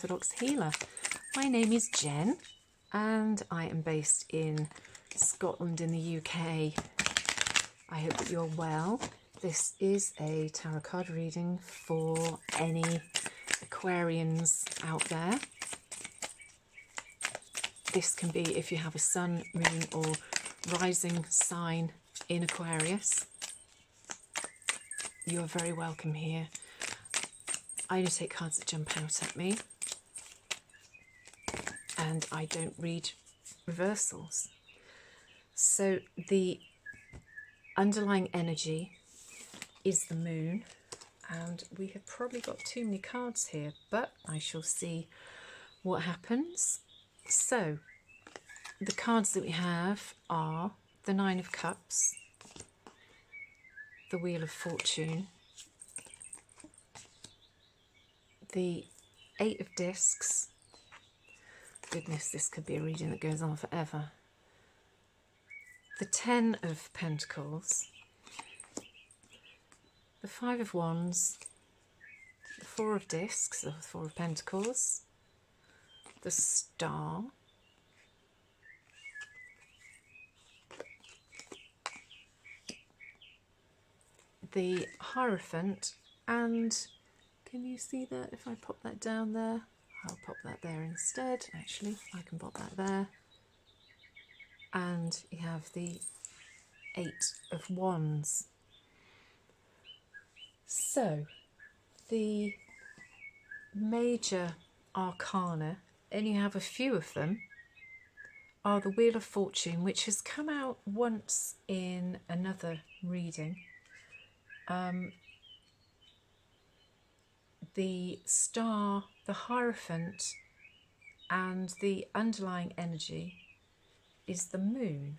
Orthodox healer. My name is Jen and I am based in Scotland in the UK. I hope that you're well. This is a tarot card reading for any Aquarians out there. This can be if you have a sun, moon or rising sign in Aquarius. You are very welcome here. I only take cards that jump out at me, and I don't read reversals. So the underlying energy is the moon, and we have probably got too many cards here, but I shall see what happens. So the cards that we have are the Nine of Cups, the Wheel of Fortune, the Eight of Discs. Goodness, this could be a reading that goes on forever. The Ten of Pentacles, the Five of Wands, the Four of Discs, or the Four of Pentacles, the Star, the Hierophant, and can you see that if I pop that down there? I'll pop that there instead. Actually, I can pop that there. And you have the Eight of Wands. So, the major arcana, and you have a few of them, are the Wheel of Fortune, which has come out once in another reading. The Star, the Hierophant, and the underlying energy is the Moon.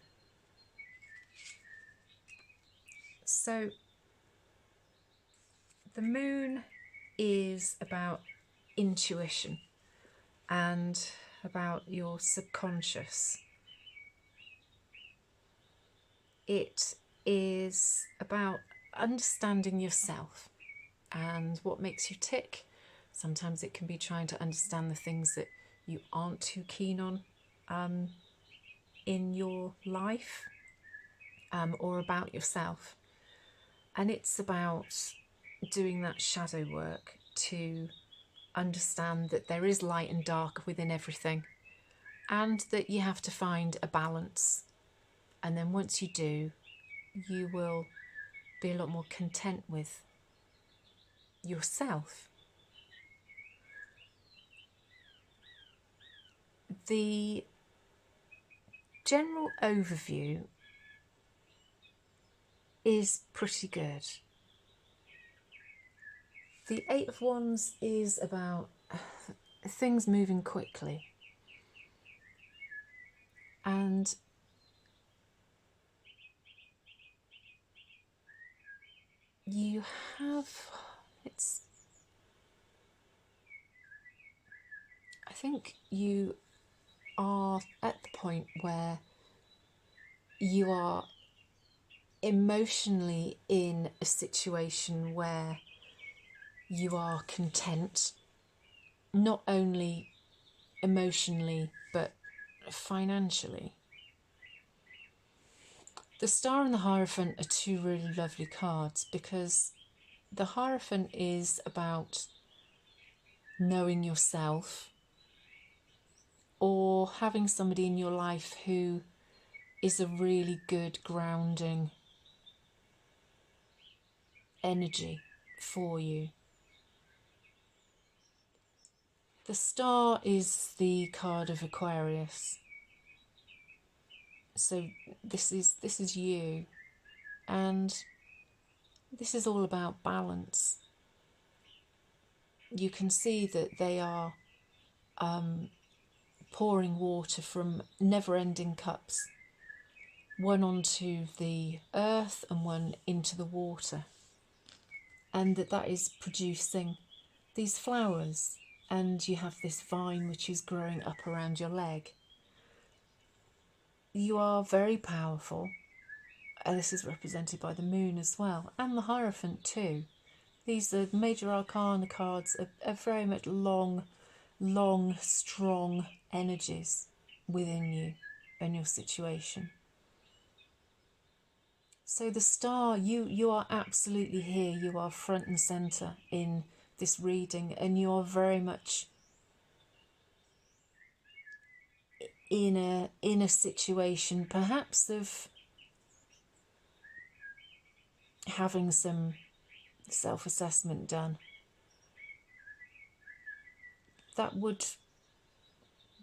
So the Moon is about intuition and about your subconscious. It is about understanding yourself and what makes you tick. Sometimes it can be trying to understand the things that you aren't too keen on in your life or about yourself. And it's about doing that shadow work to understand that there is light and dark within everything, and that you have to find a balance. And then once you do, you will be a lot more content with yourself. The general overview is pretty good. The Eight of Wands is about things moving quickly, and you have, I think you are at the point where you are emotionally in a situation where you are content, not only emotionally but financially. The Star and the Hierophant are two really lovely cards, because the Hierophant is about knowing yourself, or having somebody in your life who is a really good grounding energy for you. The Star is the card of Aquarius. So this is you, and this is all about balance. You can see that they are pouring water from never-ending cups, one onto the earth and one into the water, and that is producing these flowers, and you have this vine which is growing up around your leg. You are very powerful, and this is represented by the Moon as well, and the Hierophant too. These are major arcana cards, are very much long long, strong energies within you and your situation. So the star, you are absolutely here. You are front and centre in this reading, and you are very much in a situation perhaps of having some self-assessment done. That would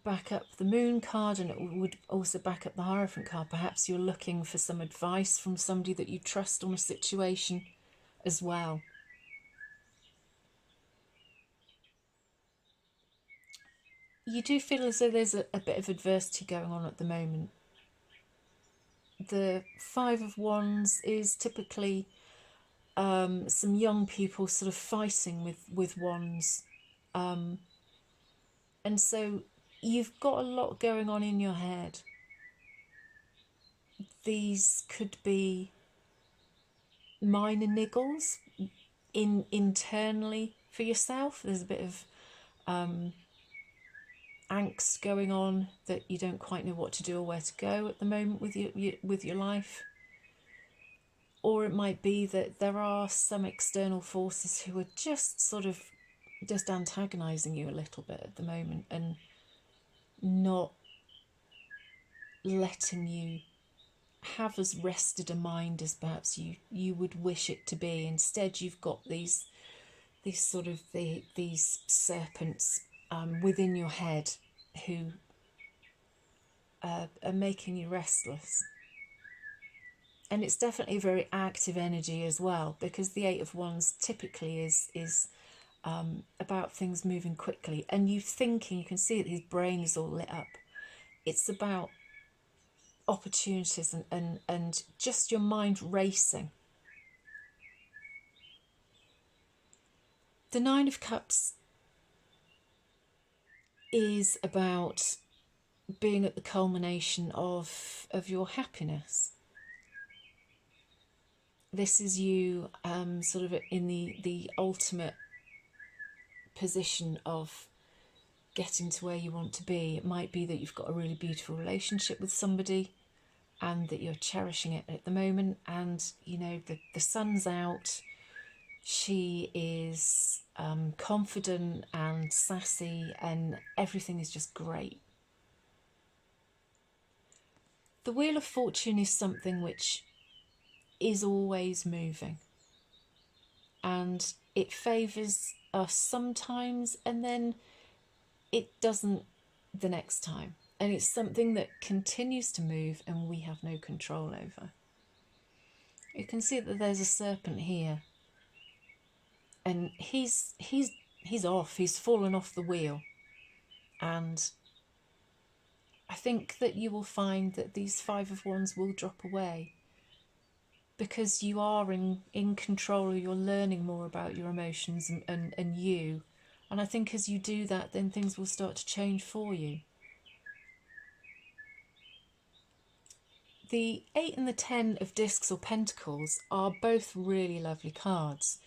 back up the Moon card, and it would also back up the Hierophant card. Perhaps you're looking for some advice from somebody that you trust on a situation as well. You do feel as though there's a bit of adversity going on at the moment. The Five of Wands is typically some young people sort of fighting with wands. And so you've got a lot going on in your head. These could be minor niggles internally for yourself. There's a bit of angst going on that you don't quite know what to do or where to go at the moment with your life. Or it might be that there are some external forces who are just sort of just antagonising you a little bit at the moment and not letting you have as rested a mind as perhaps you would wish it to be. Instead, you've got these serpents within your head who are making you restless. And it's definitely a very active energy as well, because the Eight of Wands typically is about things moving quickly, and you thinking, you can see that his brain is all lit up. It's about opportunities and just your mind racing. The Nine of Cups is about being at the culmination of your happiness. This is you sort of in the ultimate position of getting to where you want to be. It might be that you've got a really beautiful relationship with somebody and that you're cherishing it at the moment, and you know the sun's out, she is confident and sassy, and everything is just great. The Wheel of Fortune is something which is always moving, and it favours us sometimes and then it doesn't the next time, and it's something that continues to move and we have no control over. You can see that there's a serpent here, and he's off, he's fallen off the wheel, and I think that you will find that these Five of Wands will drop away because you are in control, or you're learning more about your emotions and you. And I think as you do that, then things will start to change for you. The 8 and the 10 of Discs or Pentacles are both really lovely cards.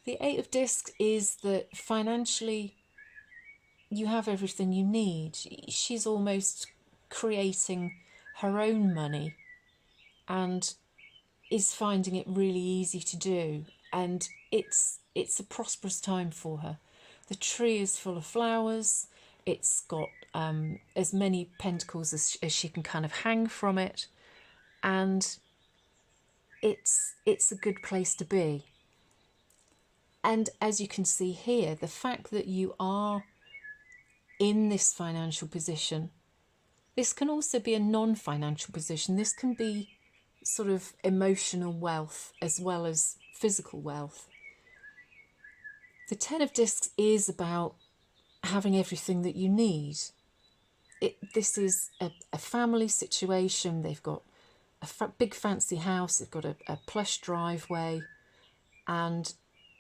The 8 of Discs is that financially you have everything you need. She's almost creating her own money and is finding it really easy to do, and it's a prosperous time for her. The tree is full of flowers. It's got as many pentacles as she can kind of hang from it, and it's a good place to be. And as you can see here, the fact that you are in this financial position, this can also be a non-financial position. This can be sort of emotional wealth as well as physical wealth. The 10 of Discs is about having everything that you need. This is a family situation. They've got a big fancy house, they've got a plush driveway, and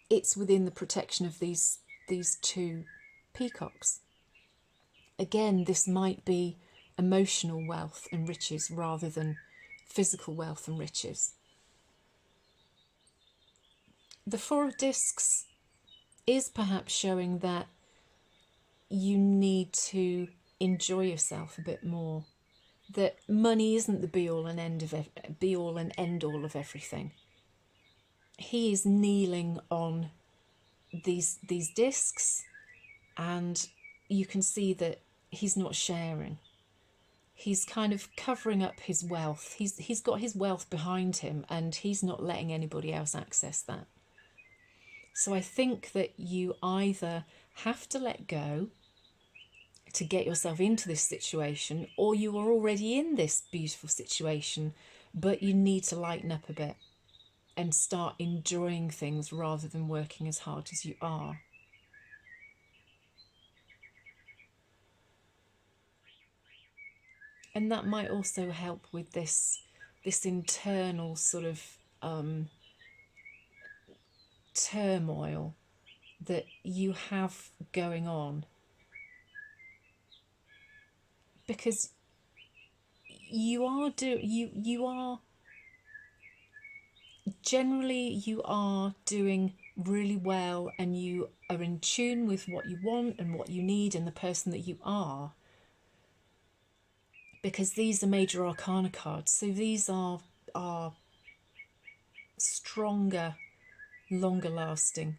it's within the protection of these two peacocks. Again, this might be emotional wealth and riches rather than physical wealth and riches. The Four of Discs is perhaps showing that you need to enjoy yourself a bit more. That money isn't the be all and end all of everything. He is kneeling on these discs, and you can see that he's not sharing. He's kind of covering up his wealth. He's got his wealth behind him, and he's not letting anybody else access that. So I think that you either have to let go to get yourself into this situation, or you are already in this beautiful situation, but you need to lighten up a bit and start enjoying things rather than working as hard as you are. And that might also help with this internal sort of turmoil that you have going on, because you are doing really well, and you are in tune with what you want and what you need and the person that you are, because these are major arcana cards, so these are stronger, longer lasting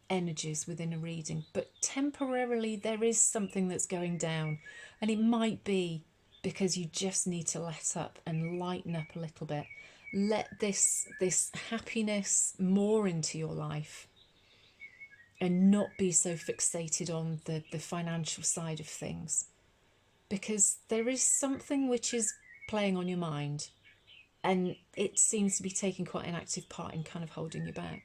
energies within a reading. But temporarily there is something that's going down, and it might be because you just need to let up and lighten up a little bit. Let this happiness more into your life, and not be so fixated on the financial side of things, because there is something which is playing on your mind, and it seems to be taking quite an active part in kind of holding you back.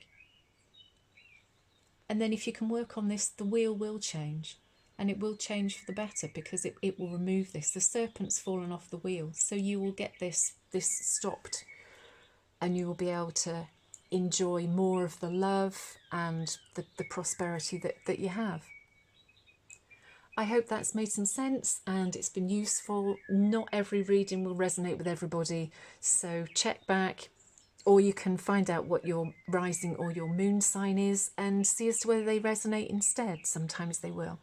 And then if you can work on this, the wheel will change, and it will change for the better, because it will remove this. The serpent's fallen off the wheel, so you will get this stopped, and you will be able to enjoy more of the love and the prosperity that you have. I hope that's made some sense and it's been useful. Not every reading will resonate with everybody, so check back, or you can find out what your rising or your moon sign is and see as to whether they resonate instead. Sometimes they will.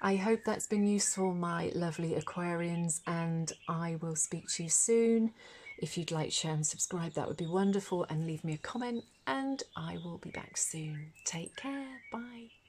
I hope that's been useful, my lovely Aquarians, and I will speak to you soon. If you'd like, share and subscribe, that would be wonderful, and leave me a comment, and I will be back soon. Take care. Bye.